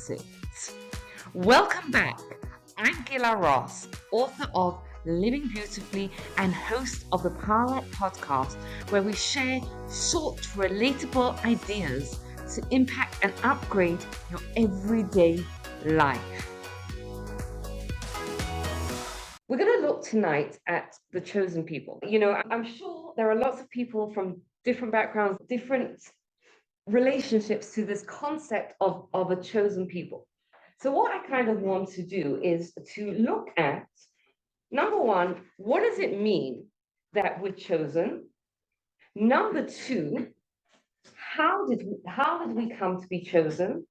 opposite. Welcome back. I'm Gila Ross, author of Living Beautifully and host of the Power Up podcast, where we share short, relatable ideas to impact and upgrade your everyday life. We're going to look tonight at the chosen people. You know, I'm sure there are lots of people from different backgrounds, different relationships to this concept of a chosen people. So what I kind of want to do is to look at, number one, what does it mean that we're chosen? Number two, how did we come to be chosen?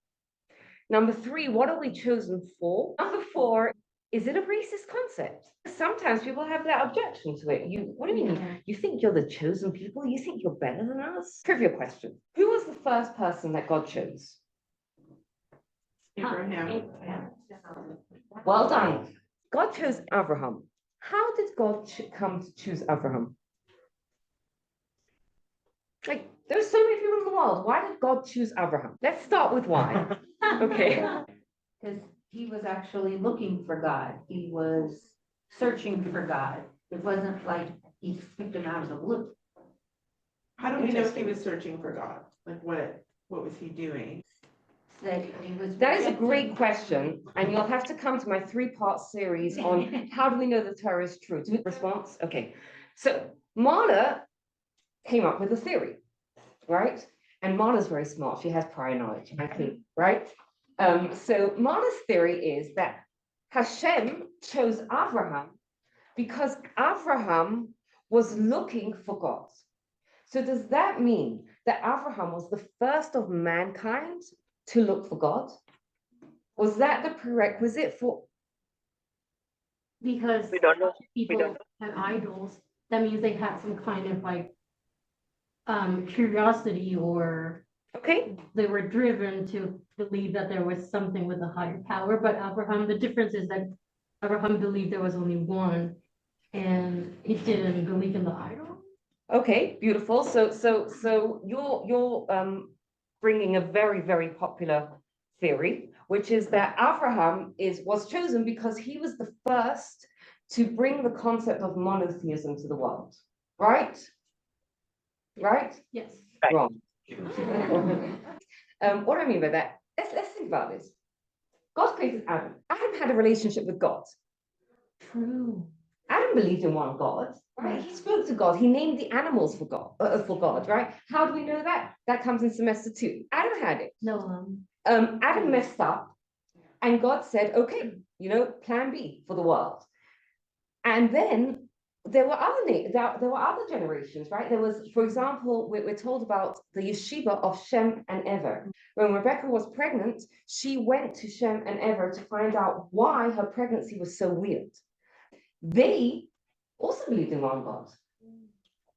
Number three, what are we chosen for? Number four, is it a racist concept? Sometimes people have that objection to it. What do you mean? You think you're the chosen people? You think you're better than us? Trivia question. Who was the first person that God chose? Abraham. Well done. God chose Abraham. How did God come to choose Abraham? Like, there's so many people in the world. Why did God choose Abraham? Let's start with why. Okay. Because he was actually looking for God. He was searching for God. It wasn't like he picked him out of the blue. How do we know if he was searching for God? Like what was he doing? That is a great question, and you'll have to come to my 3-part series on how do we know the Torah is true. Response? Okay. So Marla came up with a theory, right? And Marla's very smart. She has prior knowledge, right? So Marla's theory is that Hashem chose Abraham because Abraham was looking for God. So does that mean that Abraham was the first of mankind to look for God? Was that the prerequisite for? Because We don't know. people had idols, that means they had some kind of like curiosity, or Okay. they were driven to believe that there was something with a higher power. But Abraham, the difference is that Abraham believed there was only one, and he didn't believe in the idol. Okay, beautiful. So you're bringing a very, very popular theory, which is that Abraham was chosen because he was the first to bring the concept of monotheism to the world, right? Right? Yes. Wrong. What do I mean by that? Let's think about this. God created Adam. Adam had a relationship with God. True. Adam believed in one God, right? He spoke to God. He named the animals for God, right? How do we know that? That comes in semester 2. Adam had it. No. Adam messed up, and God said, "Okay, plan B for the world." And then there were other generations, right? There was, for example, we're told about the yeshiva of Shem and Ever. When Rebecca was pregnant, she went to Shem and Ever to find out why her pregnancy was so weird. They also believed in one God.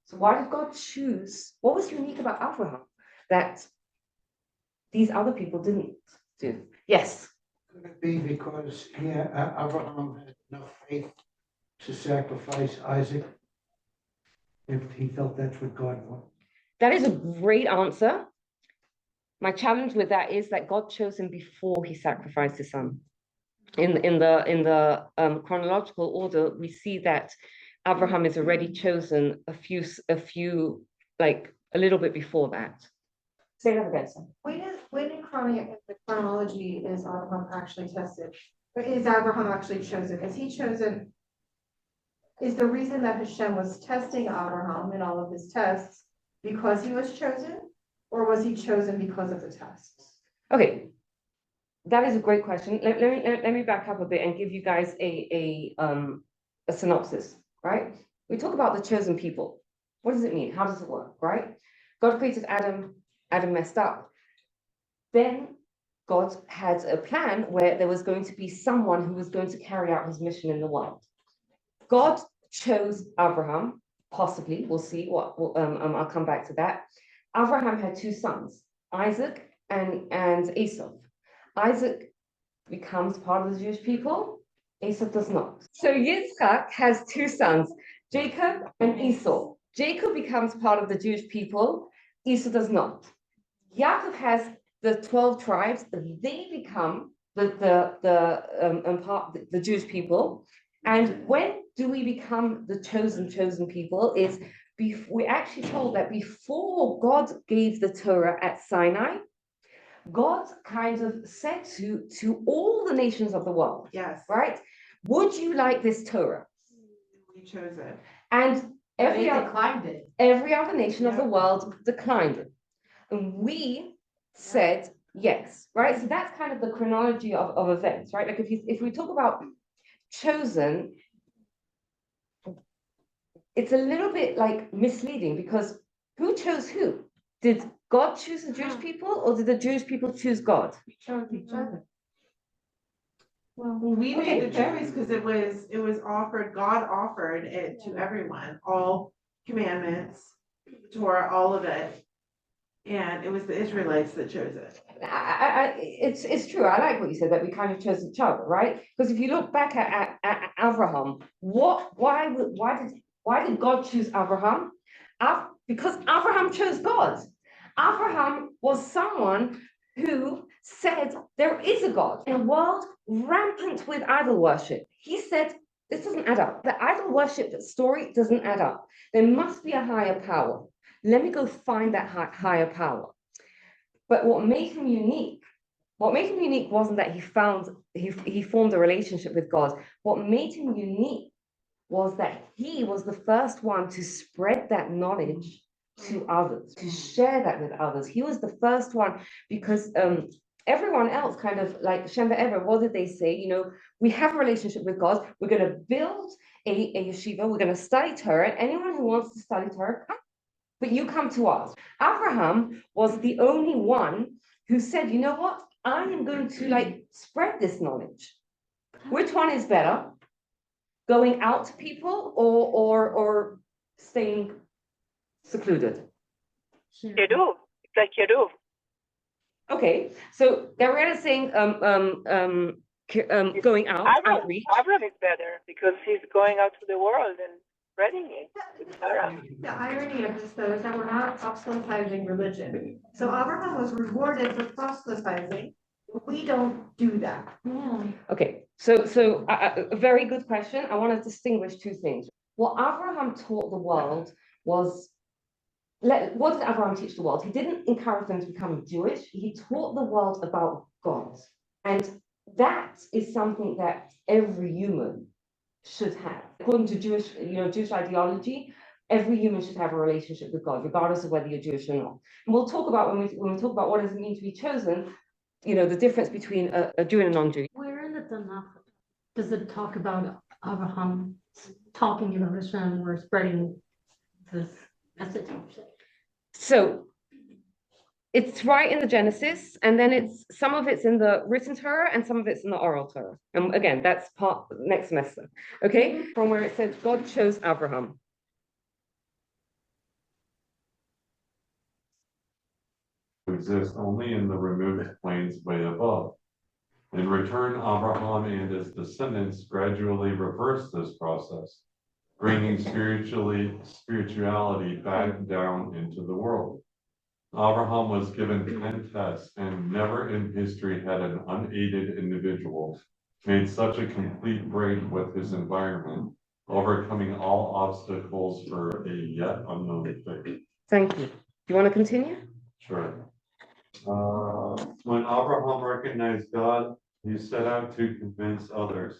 So why did God choose? What was unique about Abraham that these other people didn't do? Yes. Could it be because Abraham had enough faith to sacrifice Isaac if he felt that's what God wanted? That is a great answer. My challenge with that is that God chose him before he sacrificed his son. In the chronological order, we see that Abraham is already chosen a little bit before that. Say that again, sir. When in the chronology is Abraham actually tested? But is Abraham actually chosen? Is he chosen? Is the reason that Hashem was testing Abraham in all of his tests because he was chosen, or was he chosen because of the tests? Okay, that is a great question. Let me back up a bit and give you guys a synopsis, right? We talk about the chosen people. What does it mean? How does it work, right? God created Adam. Adam messed up. Then God had a plan where there was going to be someone who was going to carry out his mission in the world. God chose Abraham, possibly. We'll see I'll come back to that. Abraham had 2 sons, Isaac and Esau. Isaac becomes part of the Jewish people. Esau does not. So Yitzchak has 2 sons, Jacob and Esau. Jacob becomes part of the Jewish people. Esau does not. Yaakov has the 12 tribes, they become the Jewish people. And when do we become the chosen people? Is we're actually told that before God gave the Torah at Sinai, God kind of said to all the nations of the world, Yes, right? Would you like this Torah? we chose it. And They declined it. every other nation of the Yeah. world declined it. And we said yes, right? So that's kind of the chronology of events, right? Like if we talk about chosen, it's a little bit like misleading because who chose who? Did God choose the Jewish people or did the Jewish people choose God? We chose each other. Well, we Okay. made the choice because it was offered, God offered it to everyone, all commandments, Torah, all of it. And it was the Israelites that chose it. It's true. I like what you said that we kind of chose each other, right? Because if you look back at Abraham, why did God choose Abraham? Because Abraham chose God. Abraham was someone who said there is a God in a world rampant with idol worship. He said this doesn't add up. The idol worship story doesn't add up. There must be a higher power. Let me go find that higher power. But what made him unique wasn't that he formed a relationship with God. What made him unique was that he was the first one to spread that knowledge to others, to share that with others. He was the first one because everyone else kind of like Shem Ever, what did they say? You know, we have a relationship with God. We're going to build a yeshiva. We're going to study Torah. Anyone who wants to study Torah, come. But you come to us. Abraham was the only one who said, you know what? I am going to like spread this knowledge. Which one is better? Going out to people or staying secluded? Keruv. It's like Keruv. Okay, so Gabrielle is saying going out, outreach. Avram is better because he's going out to the world and spreading it with Sarah. The irony of this though is that we're not proselytizing religion. So Abraham was rewarded for proselytizing. We don't do that. Yeah. Okay, so a very good question. I want to distinguish two things. What Abraham taught the world was, what did Abraham teach the world? He didn't encourage them to become Jewish. He taught the world about God. And that is something that every human should have. According to Jewish ideology, every human should have a relationship with God, regardless of whether you're Jewish or not. And we'll talk about when we talk about what does it mean to be chosen, the difference between a Jew and a non-Jew. Where in the Tanakh does it talk about Abraham talking about Hashem or spreading this message? So it's right in the Genesis, and then some of it's in the written Torah and some of it's in the oral Torah. And again, that's part next semester. Okay, from where it says God chose Abraham. Exist only in the removed plains way above. In return, Abraham and his descendants gradually reversed this process, bringing spirituality back down into the world. Abraham was given 10 tests, and never in history had an unaided individual made such a complete break with his environment, overcoming all obstacles for a yet unknown faith. Thank you. Do you want to continue? Sure. When Abraham recognized God, he set out to convince others,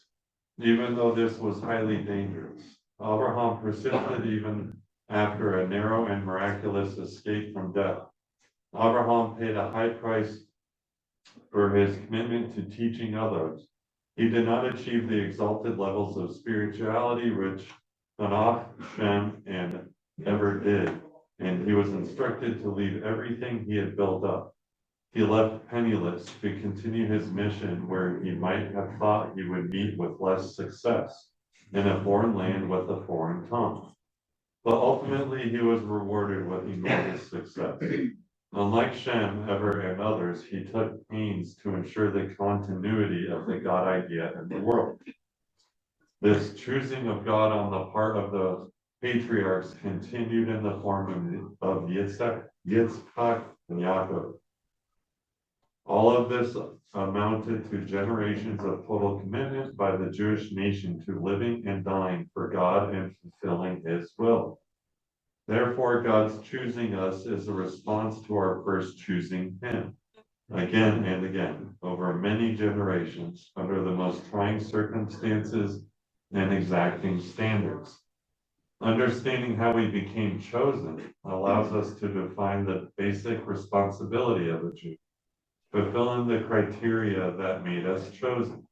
even though this was highly dangerous. Abraham persisted even after a narrow and miraculous escape from death. Abraham paid a high price for his commitment to teaching others. He did not achieve the exalted levels of spirituality which Enoch, Shem, and Eber did, and he was instructed to leave everything he had built up. He left penniless to continue his mission where he might have thought he would meet with less success in a foreign land with a foreign tongue. But ultimately he was rewarded with enormous success. Unlike Shem, Eber, and others, he took pains to ensure the continuity of the God idea in the world. This choosing of God on the part of the patriarchs continued in the form of Yitzhak, and Yaakov. All of this amounted to generations of total commitment by the Jewish nation to living and dying for God and fulfilling his will. Therefore, God's choosing us is a response to our first choosing him, again and again, over many generations, under the most trying circumstances and exacting standards. Understanding how we became chosen allows us to define the basic responsibility of a Jew, fulfilling the criteria that made us chosen.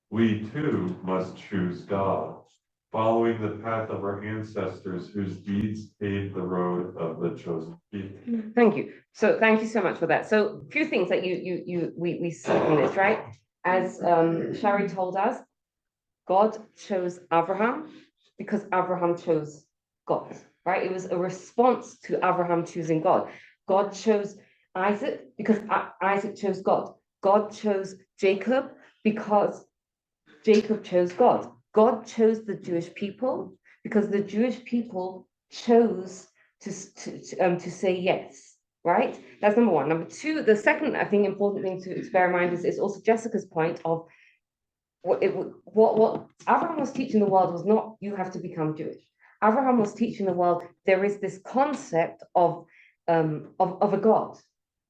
We too must choose God, following the path of our ancestors whose deeds paved the road of the chosen people. Thank you. So thank you so much for that. So a few things that we see from this, right? As Shari told us, God chose Abraham because Abraham chose God, right? It was a response to Abraham choosing God. God chose Isaac because Isaac chose God. God chose Jacob because Jacob chose God. God chose the Jewish people because the Jewish people chose to say yes, right? That's number one. Number two, the second, I think, important thing to bear in mind is also Jessica's point of what Abraham was teaching the world was not you have to become Jewish. Abraham was teaching the world there is this concept of a God,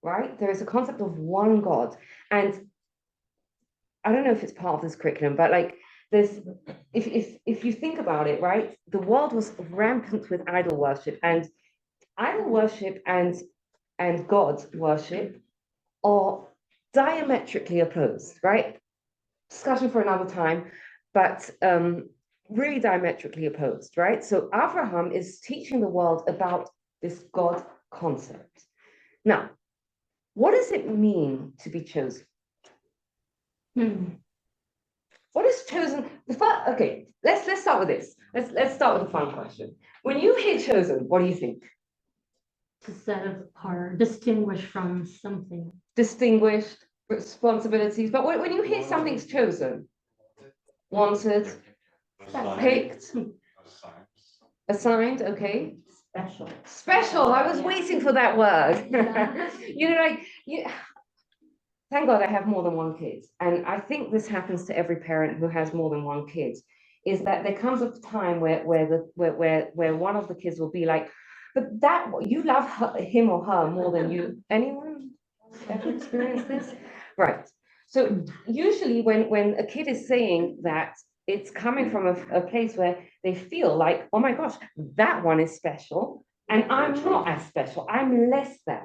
right? There is a concept of one God, and I don't know if it's part of this curriculum, but like there's if you think about it, right? The world was rampant with idol worship, and idol worship and God worship are diametrically opposed, right? Discussion for another time, but really diametrically opposed, right? So Abraham is teaching the world about this God concept. Now, what does it mean to be chosen? What is chosen? Okay, let's start with this. Let's start with a fun question. When you hear chosen, what do you think? To set us apart, distinguished from something. Distinguished, responsibilities. But when you hear something's chosen, wanted, picked, assigned, okay. Special. Special. I was waiting for that word. Thank God I have more than one kid. And I think this happens to every parent who has more than one kid, is that there comes a time where one of the kids will be like, but that you love him or her more than you. Anyone ever experienced this? Right. So usually when a kid is saying that, it's coming from a place where they feel like, oh my gosh, that one is special, and I'm not as special. I'm less than.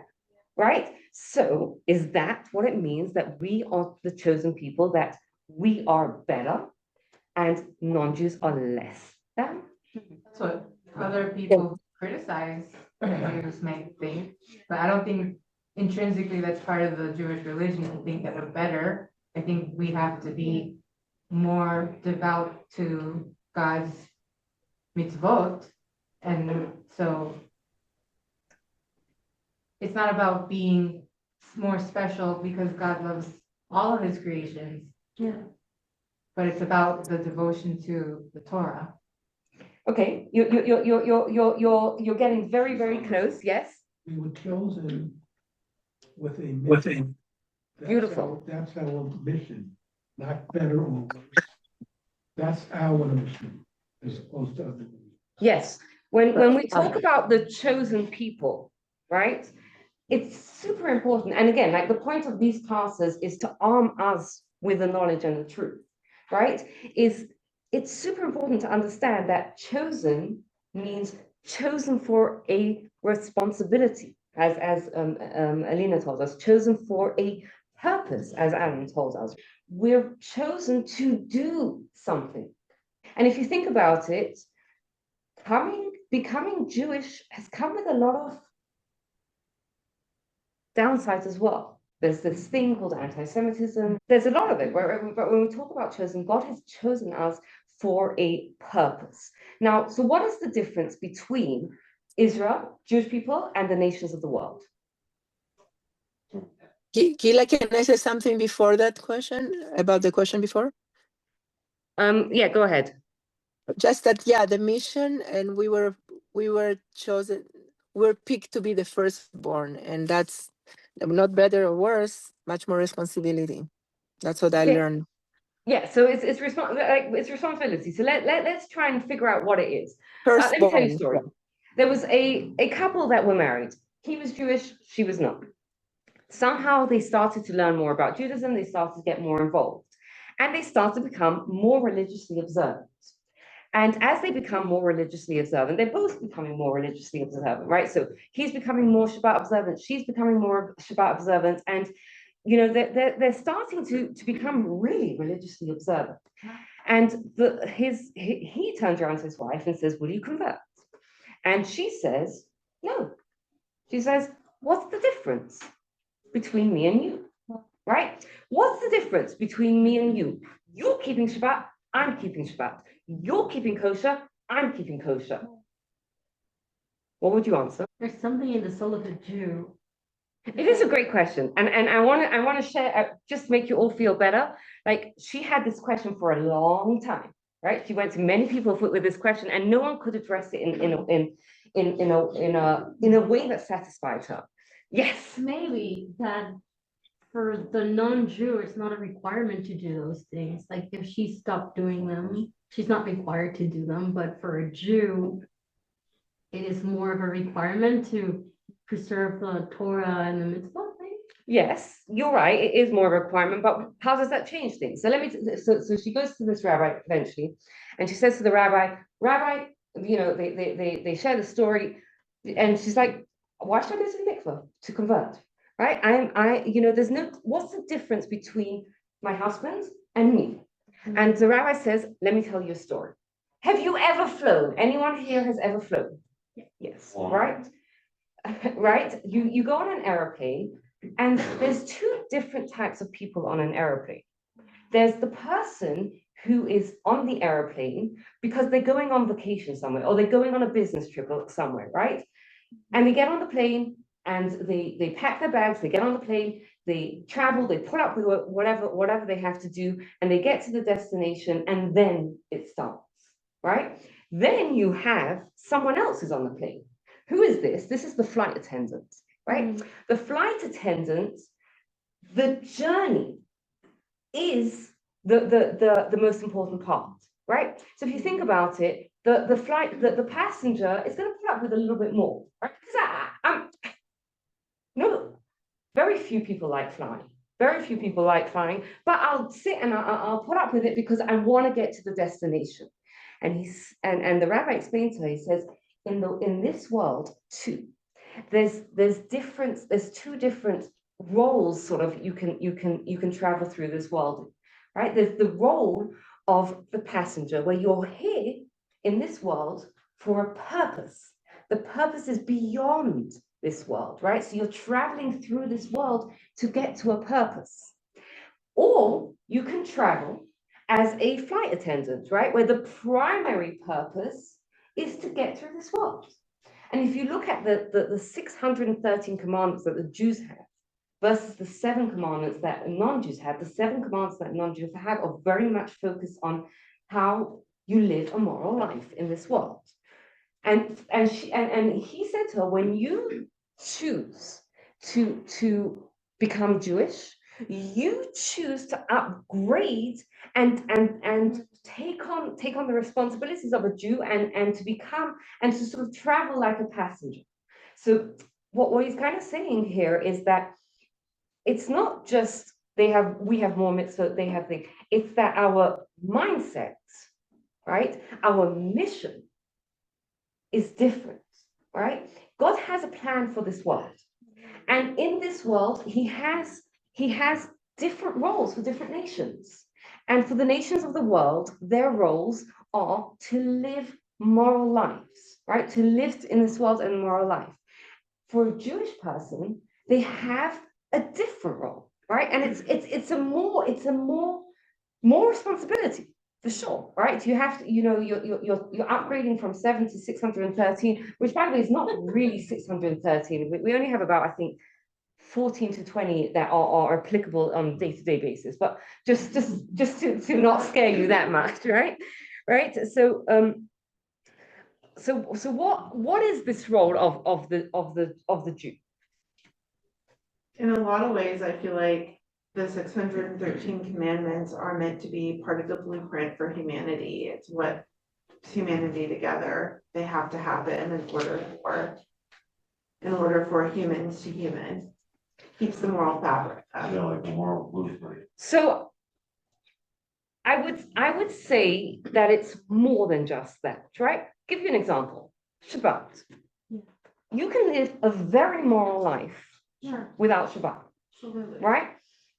Right? So is that what it means that we are the chosen people, that we are better and non-Jews are less than? That's what other people criticize Jews might think, but I don't think intrinsically that's part of the Jewish religion to think that we're better. I think we have to be more devout to God's mitzvot, and so it's not about being more special because God loves all of his creations. Yeah. But it's about the devotion to the Torah. Okay, you're getting very, very close, yes? We were chosen with a mission. Beautiful. That's our mission, not better or worse. That's our mission as opposed to other. Yes. When we talk about the chosen people, right? It's super important. And again, like the point of these classes is to arm us with the knowledge and the truth, right? It's super important to understand that chosen means chosen for a responsibility, as Alina told us, chosen for a purpose, as Aaron told us. We're chosen to do something. And if you think about it, becoming Jewish has come with a lot of downsides as well. There's this thing called anti-Semitism. There's a lot of it. But when we talk about chosen, God has chosen us for a purpose. Now, so what is the difference between Israel, Jewish people, and the nations of the world? Gila, can I say something before that question, about the question before? Yeah, go ahead. Just that, yeah, the mission, and we were chosen, we were picked to be the firstborn, and that's Not better or worse, much more responsibility. That's what I Yeah. learned. Yeah, so it's responsibility. So let's try and figure out what it is. Let me tell you a Firstborn. story. There was a couple that were married. He was Jewish, she was not. Somehow they started to learn more about Judaism, they started to get more involved, and they started to become more religiously observant. And as they become more religiously observant, they're both becoming more religiously observant, right? So he's becoming more Shabbat observant, she's becoming more Shabbat observant, and they're starting to become really religiously observant. And he turns around to his wife and says, "Will you convert?" And she says, "No." She says, "What's the difference between me and you?" Right? What's the difference between me and you? You're keeping Shabbat, I'm keeping Shabbat. You're keeping kosher, I'm keeping kosher. What would you answer? There's something in the soul of a Jew. It is a great question, and I want to share just to make you all feel better. Like, she had this question for a long time, right? She went to many people with this question, and no one could address it in a way that satisfied her. Yes. Maybe that for the non-Jew, it's not a requirement to do those things. Like if she stopped doing them, she's not required to do them. But for a Jew, it is more of a requirement to preserve the Torah and the mitzvah thing. Yes, you're right. It is more of a requirement, but how does that change things? So she goes to this rabbi eventually, and she says to the rabbi, "Rabbi, they share the story, and she's like, why should I go to the mikveh to convert? Right? There's no. What's the difference between my husband and me?" And the rabbi says, "Let me tell you a story. Have you ever flown? Anyone here has ever flown? Yes, right." Right? You go on an aeroplane, and there's two different types of people on an aeroplane. There's the person who is on the aeroplane because they're going on vacation somewhere, or they're going on a business trip somewhere, right? And they get on the plane and they pack their bags, they get on the plane, they travel, they put up with whatever they have to do, and they get to the destination, and then it starts, right? Then you have someone else who's on the plane. Who is this? This is the flight attendant, right? The flight attendant, the journey is the most important part, right? So if you think about it, the passenger is going to put up with a little bit more, right? Because no, very few people like flying. Very few people like flying, but I'll sit and I'll put up with it because I want to get to the destination. And the rabbi explained to her, he says, in this world too, there's two different roles sort of you can travel through this world, right? There's the role of the passenger, where you're here in this world for a purpose. The purpose is beyond this world, right? So you're traveling through this world to get to a purpose. Or you can travel as a flight attendant, right? Where the primary purpose is to get through this world. And if you look at the 613 commandments that the Jews have versus the 7 commandments that non-Jews have, the 7 commandments that non-Jews have are very much focused on how you live a moral life in this world. And he said to her, when you choose to become Jewish, you choose to upgrade and take on the responsibilities of a Jew and to become and to sort of travel like a passenger. So what he's kind of saying here is that it's not just we have more mitzvot, they have things. It's that our mindset, right? Our mission is different, right? God has a plan for this world. And in this world, he has different roles for different nations. And for the nations of the world, their roles are to live moral lives, right? To live in this world and moral life. For a Jewish person, they have a different role, right? And it's a more responsibility, for sure, right? You have to, you're upgrading from 7 to 613, which by the way is not really 613. We only have about, I think, 14 to 20 that are applicable on day-to-day basis, but just to not scare you that much, right? So what is this role of the Jew? In a lot of ways, I feel like the 613 commandments are meant to be part of the blueprint for humanity. It's what keeps humanity together. They have to happen in order for humans to human. Keeps the moral fabric up. Yeah, like the moral blueprint. So I would say that it's more than just that, right? Give you an example. Shabbat. You can live a very moral life Sure, without Shabbat, absolutely. right?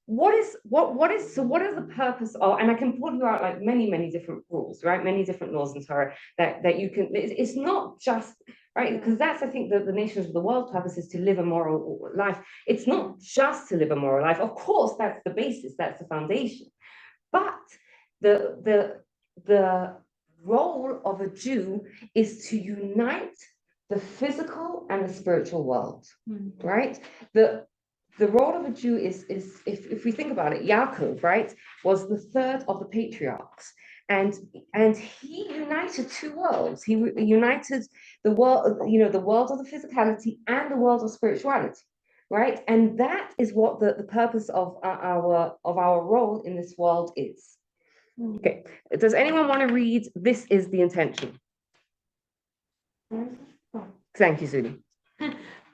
What is the purpose of, and I can pull you out like many different rules, right? Many different laws in Torah that you can, it's not just, right? Because that's, I think, the nations of the world purpose is to live a moral life. It's not just to live a moral life. Of course, that's the basis, that's the foundation. But the role of a Jew is to unite the physical and the spiritual world, right? The role of a Jew is if we think about it, Yaakov, right, was the third of the patriarchs, and he united two worlds. He united the world, the world of the physicality and the world of spirituality, right? And that is what the purpose of our role in this world is. Okay, does anyone want to read "This is the intention"? Thank you, Zuli.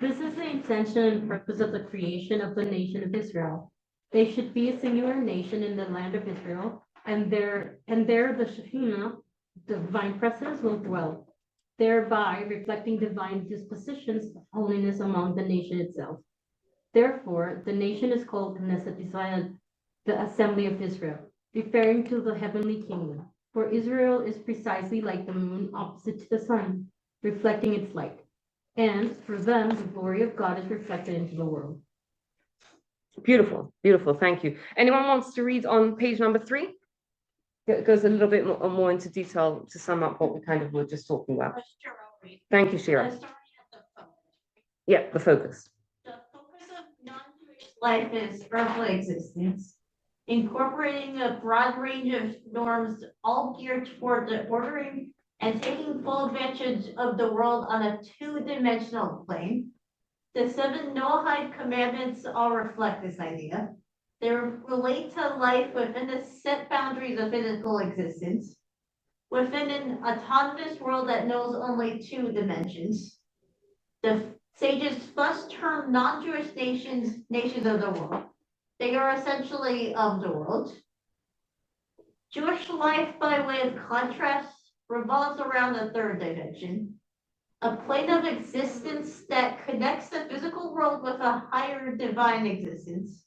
This is the intention and purpose of the creation of the nation of Israel. They should be a singular nation in the land of Israel, and there the Shekhinah, the divine presence, will dwell, thereby reflecting divine dispositions of holiness among the nation itself. Therefore, the nation is called Knesset Israel, the assembly of Israel, referring to the heavenly kingdom. For Israel is precisely like the moon opposite to the sun, reflecting its light. And for them, the glory of God is reflected into the world. Beautiful, beautiful. Thank you. Anyone wants to read on page number 3? It goes a little bit more into detail to sum up what we kind of were just talking about. Thank you, Shira. Yeah, the focus. The focus of non-Jewish life is earthly existence, incorporating a broad range of norms, all geared toward the ordering and taking full advantage of the world on a two-dimensional plane. The 7 Noahide commandments all reflect this idea. They relate to life within the set boundaries of physical existence, within an autonomous world that knows only 2 dimensions. The sages thus term non-Jewish nations of the world. They are essentially of the world. Jewish life, by way of contrast, revolves around the 3rd dimension, a plane of existence that connects the physical world with a higher divine existence.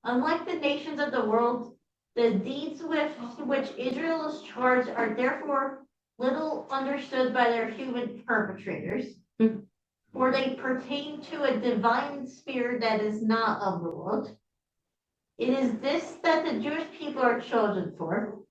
Unlike the nations of the world, the deeds with which Israel is charged are therefore little understood by their human perpetrators, for they pertain to a divine spirit that is not of the world. It is this that the Jewish people are chosen for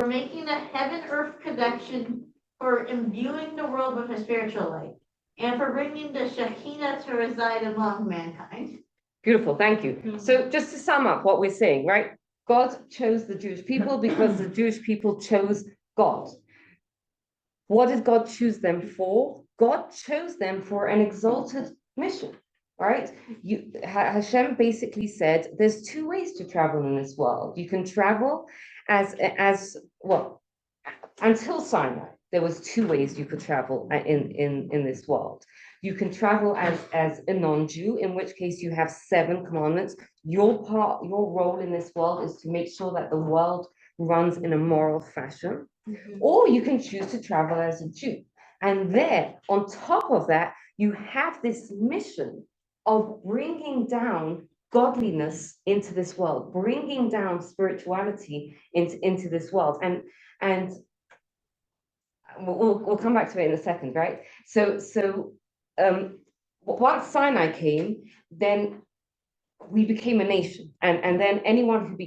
making the heaven-earth connection, for imbuing the world with a spiritual light, and for bringing the Shekhinah to reside among mankind. Beautiful, thank you. So just to sum up what we're saying, right? God chose the Jewish people because the Jewish people chose God. What did God choose them for? God chose them for an exalted mission, right? Hashem basically said there's 2 ways to travel in this world. You can travel as well, until Sinai, there was 2 ways you could travel in this world. You can travel as a non-Jew, in which case you have 7 commandments. Your role in this world is to make sure that the world runs in a moral fashion. Or you can choose to travel as a Jew. And there, on top of that, you have this mission of bringing down godliness into this world, bringing down spirituality into this world. And we'll come back to it in a second, right? So once Sinai came, then we became a nation, and then anyone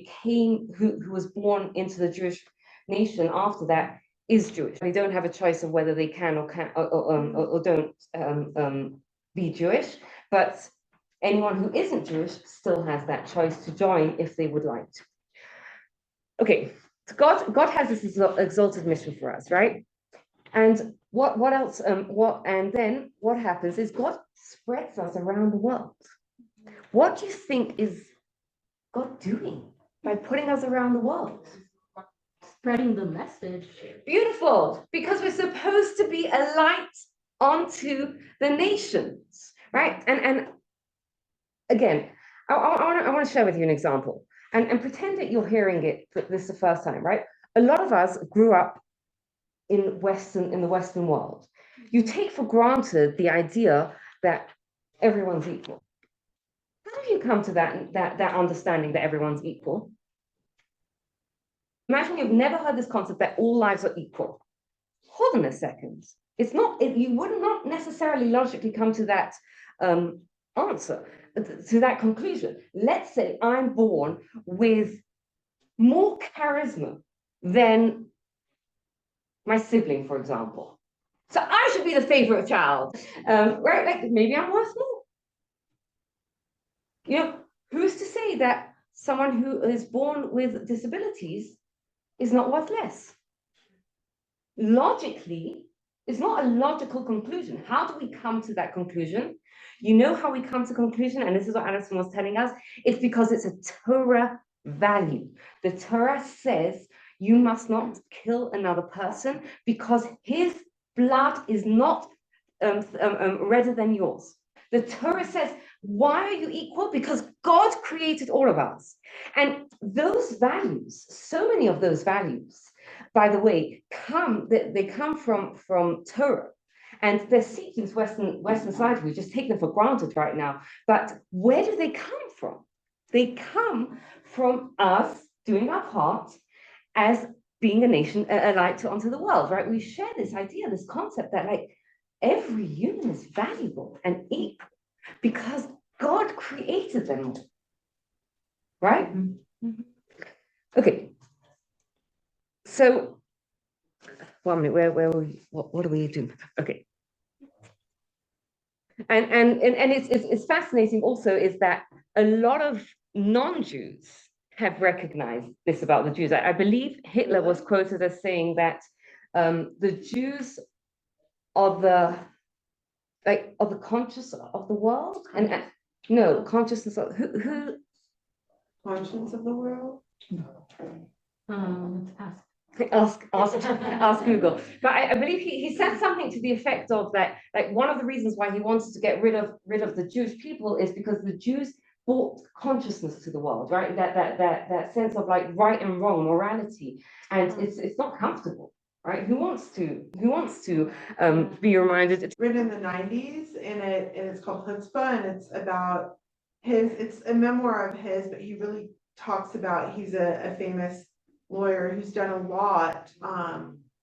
who was born into the Jewish nation after that is Jewish. They don't have a choice of whether they can or don't be Jewish, but anyone who isn't Jewish still has that choice to join if they would like to. Okay, so God has this exalted mission for us, right? And what else? And then what happens is God spreads us around the world. What do you think is God doing by putting us around the world? Spreading the message. Beautiful, because we're supposed to be a light onto the nations, right? And again, I want to share with you an example and pretend that you're hearing it for this the first time, right? A lot of us grew up in the Western world. You take for granted the idea that everyone's equal. How do you come to that understanding that everyone's equal? Imagine you've never heard this concept that all lives are equal. Hold on a second. It's not, you would not necessarily logically come to that answer, to that conclusion. Let's say I'm born with more charisma than my sibling, for example. So I should be the favorite child, right? Like maybe I'm worth more. You know, who's to say that someone who is born with disabilities is not worth less? Logically, it's not a logical conclusion. How do we come to that conclusion? You know how we come to conclusion, and this is what Alison was telling us, it's because it's a Torah value. The Torah says you must not kill another person because his blood is not redder than yours. The Torah says, why are you equal? Because God created all of us. And those values, so many of those values, by the way, they come from Torah. And they're seeped into Western society. We just take them for granted right now. But where do they come from? They come from us doing our part as being a nation, a light onto the world, right? We share this idea, this concept that like every human is valuable and equal because God created them, right? Mm-hmm. Okay. So, 1 minute, where were we? What do we do? Okay. And it's fascinating also is that a lot of non-Jews have recognized this about the Jews. I believe Hitler was quoted as saying that the Jews are the conscious of the world, and no consciousness of who Conscience of the world. Let's ask Google. But I believe he said something to the effect of that, like one of the reasons why he wanted to get rid of the Jewish people is because the Jews brought consciousness to the world, right? That sense of like right and wrong, morality, and it's not comfortable, right? Who wants to be reminded? It's written in the 90s, and it's called Chutzpah, and it's about it's a memoir of his, but he really talks about he's a famous lawyer who's done a lot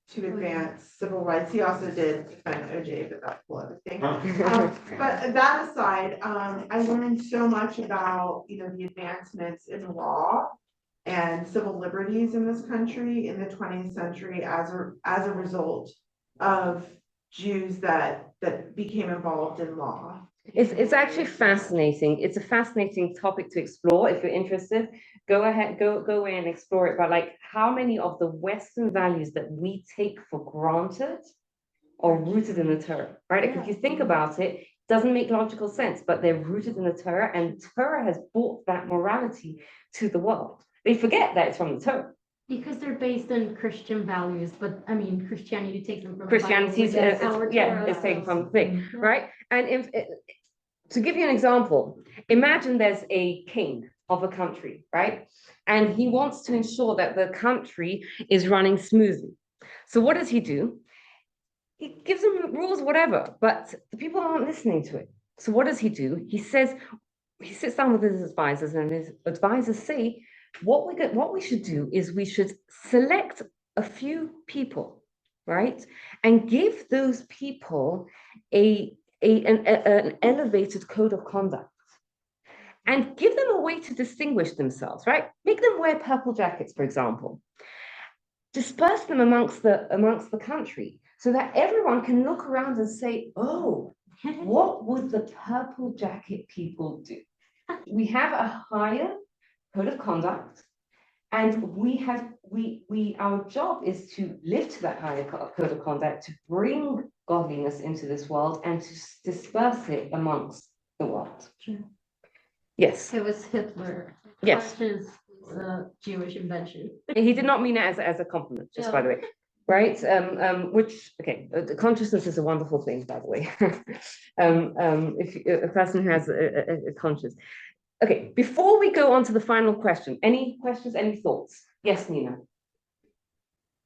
to advance civil rights. He also did defend OJ, but that's a whole other thing. But that aside, I learned so much about the advancements in law and civil liberties in this country in the 20th century as a result of Jews that became involved in law. It's actually fascinating. It's a fascinating topic to explore. If you're interested, go ahead, go away and explore it. But like how many of the Western values that we take for granted are rooted in the Torah, right? Like if you think about it, it doesn't make logical sense, but they're rooted in the Torah, and Torah has brought that morality to the world. They forget that it's from the Torah. Because they're based on Christian values, but I mean, Christianity takes them from Christianity is taken from the thing, right? And to give you an example, imagine there's a king of a country, right? And he wants to ensure that the country is running smoothly. So what does he do? He gives them rules, whatever, but the people aren't listening to it. So what does he do? He sits down with his advisors, and his advisors say, what we should do is we should select a few people, right? And give those people an elevated code of conduct and give them a way to distinguish themselves, right? Make them wear purple jackets, for example. Disperse them amongst the country so that everyone can look around and say, oh, what would the purple jacket people do? We have a higher code of conduct, and our job is to live to that higher code of conduct, to bring godliness into this world and to disperse it amongst the world. Sure. Yes, It was Hitler. yes. Conscience is a Jewish invention. He did not mean it as a compliment, just by the way. Right? Which, okay, the consciousness is a wonderful thing, by the way. If a person has a conscience. Okay, before we go on to the final question, any questions, any thoughts? Yes, Nina.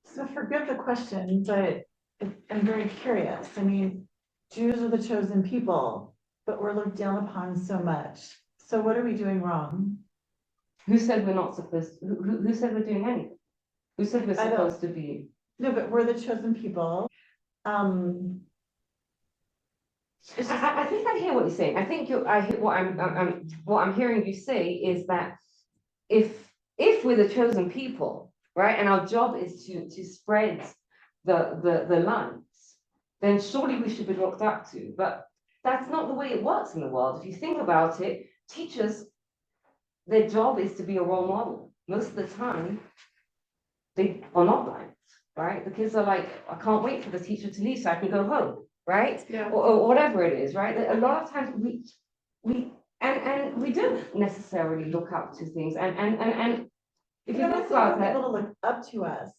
So forgive the question, but I'm very curious. I mean, Jews are the chosen people, but we're looked down upon so much. So what are we doing wrong? Who said we're not supposed, who said we're doing anything? Who said we're I don't- supposed to be? No, but we're the chosen people. I think I hear what you're saying. I think I hear what I'm hearing you say is that if we're the chosen people, right, and our job is to spread the lights, then surely we should be looked up to. But that's not the way it works in the world. If you think about it, teachers, their job is to be a role model. Most of the time, they are not lights, right? The kids are like, I can't wait for the teacher to leave so I can go home, right? Yeah. Or whatever it is, right? A lot of times we don't necessarily look up to things. And if you think about that, people to look up to us,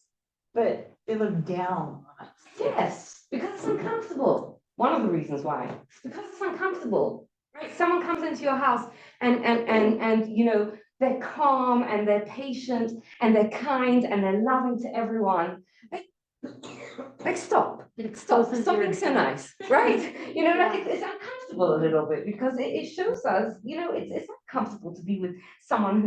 but they look down on us. yes, because it's uncomfortable. One of the reasons why, it's because it's uncomfortable, right? Someone comes into your house and you know, they're calm and they're patient and they're kind and they're loving to everyone. Like stop being so nice, right? You know, like it's uncomfortable a little bit because it shows us, you know, it's uncomfortable to be with someone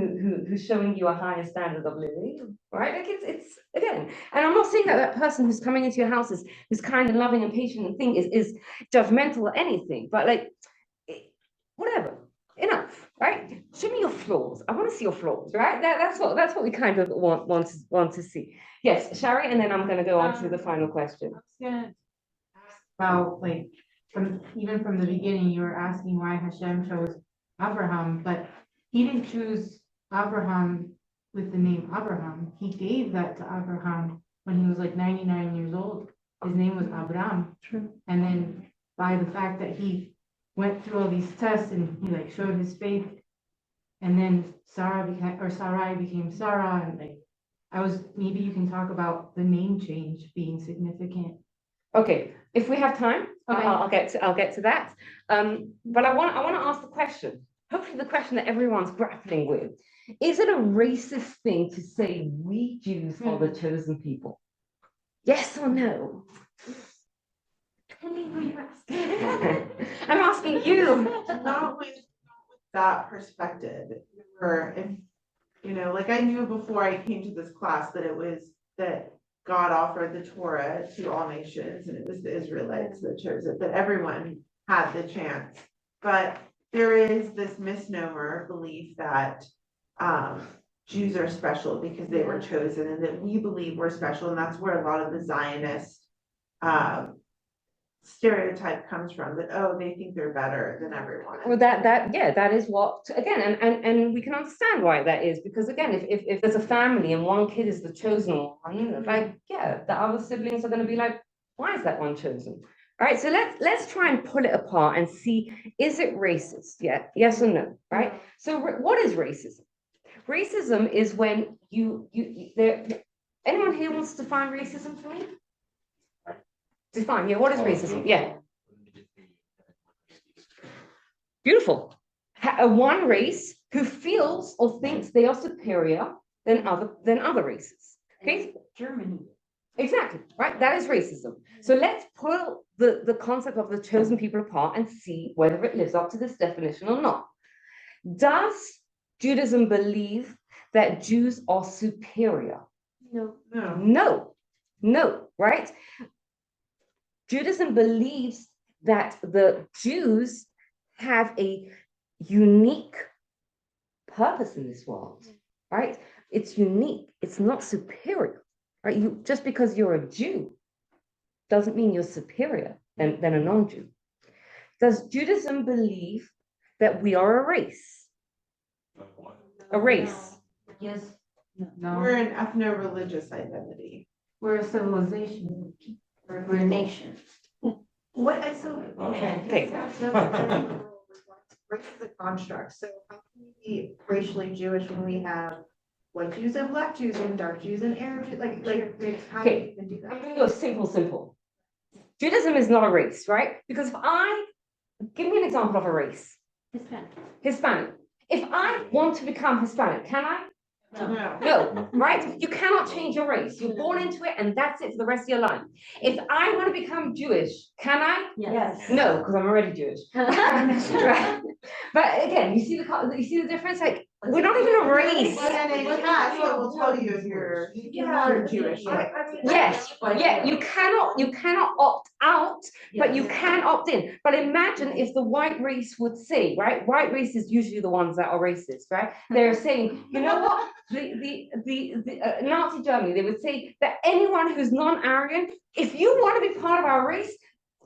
who's showing you a higher standard of living, right? Like it's again, and I'm not saying that that person who's coming into your house who's kind and loving and patient and thing is judgmental or anything, but like whatever. Enough, right? Show me your flaws. I want to see your flaws, right? That's what we kind of want to see. Yes, Shari, and then I'm going to go on to the final question. I was gonna ask about like even from the beginning, you were asking why Hashem chose Abraham, but he didn't choose Abraham with the name Abraham. He gave that to Abraham when he was like 99 years old. His name was Abraham. True. And then by the fact that he went through all these tests and he like showed his faith, and then Sarai became Sarah, and like maybe you can talk about the name change being significant. Okay, if we have time, Okay. I'll get to that. But I want to ask the question. Hopefully, the question that everyone's grappling with: is it a racist thing to say we Jews are the chosen people? Yes or no? Depending who you're asking. I'm asking you. Not with that perspective, or if, you know, like I knew before I came to this class that it was that God offered the Torah to all nations and it was the Israelites that chose it, that everyone had the chance. But there is this misnomer belief that Jews are special because they were chosen and that we believe we're special, and that's where a lot of the Zionist stereotype comes from, that they think they're better than everyone. Well, that is what, again, and we can understand why that is, because again, if there's a family and one kid is the chosen one, like the other siblings are going to be like, why is that one chosen? All right, so let's try and pull it apart and see, is it racist? Yeah, yes or no, right? So what is racism? Racism is when anyone here wants to define racism for me? Define, yeah, what is racism? Yeah. Beautiful. One race who feels or thinks they are superior than other races. Okay? Germany. Exactly, right? That is racism. So let's pull the concept of the chosen people apart and see whether it lives up to this definition or not. Does Judaism believe that Jews are superior? No, right? Judaism believes that the Jews have a unique purpose in this world, right? It's unique. It's not superior, right? Just because you're a Jew doesn't mean you're superior than a non-Jew. Does Judaism believe that we are a race? A race? Yes. No, We're an ethno-religious identity. we're a civilization. We're a nation. What I so. Okay. race is a construct, so how can we be racially Jewish when we have white Jews and black Jews and dark Jews and Arab Jews, how do Okay. we even do I'm that? gonna go simple. Judaism is not a race, right? Because give me an example of a race. Hispanic. If I want to become Hispanic, can I? No. No, right? You cannot change your race. You're born into it and that's it for the rest of your life. If I want to become Jewish, can I? Yes. No, because I'm already Jewish. Right? But again, you see the difference? Like, we're not even a race. DNA test that will tell you if you're Jewish. Yes, yeah, you cannot opt out, but you can opt in. But imagine if the white race would say, right? White race is usually the ones that are racist, right? They're saying, you know what? The Nazi Germany, they would say that anyone who's non-Aryan, if you want to be part of our race,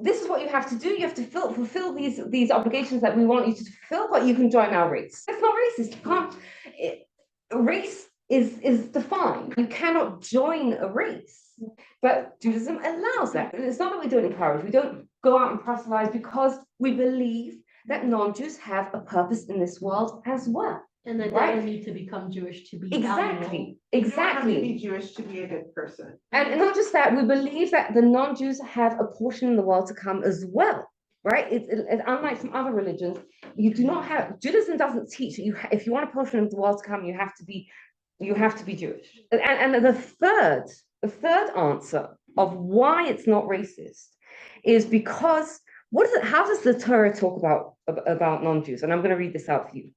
this is what you have to do. You have to fulfill these obligations that we want you to fulfill, but you can join our race. That's not racist. You can't. Race is defined. You cannot join a race. But Judaism allows that. And it's not that we don't encourage. We don't go out and proselytize because we believe that non-Jews have a purpose in this world as well. And that they Right? don't need to become Jewish to be Exactly. You don't have to Exactly. be Jewish to be a good person. And not just that, we believe that the non-Jews have a portion in the world to come as well, right? Unlike some other religions, you do not have, Judaism doesn't teach that if you want a portion of the world to come, you have to be Jewish. And the third answer of why it's not racist is because how does the Torah talk about non-Jews? And I'm going to read this out for you.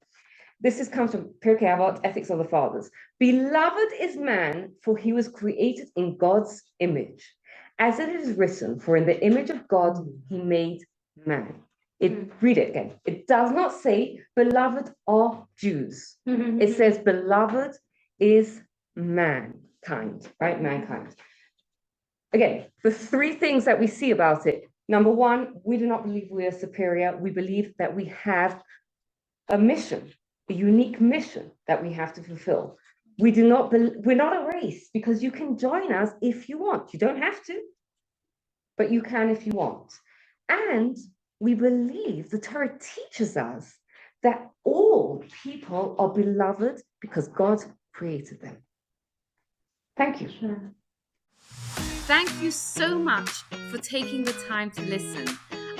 This comes from Pirkei Avot, Ethics of the Fathers. Beloved is man, for he was created in God's image. As it is written, for in the image of God he made man. Read it again. It does not say beloved are Jews. It says beloved is mankind, right? Mankind. Again, the three things that we see about it. Number one, we do not believe we are superior. We believe that we have a mission, a unique mission that we have to fulfill. We're not a race because you can join us if you want. You don't have to, but you can if you want. And we believe the Torah teaches us that all people are beloved because God created them. Thank you. Sure. Thank you so much for taking the time to listen.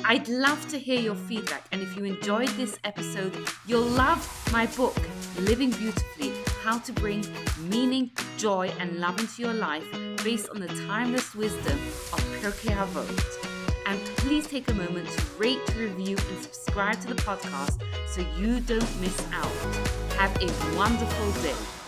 I'd love to hear your feedback, and if you enjoyed this episode, you'll love my book, Living Beautifully, How to Bring Meaning, Joy, and Love into Your Life, based on the timeless wisdom of Pirkei Avot. And please take a moment to rate, review, and subscribe to the podcast so you don't miss out. Have a wonderful day.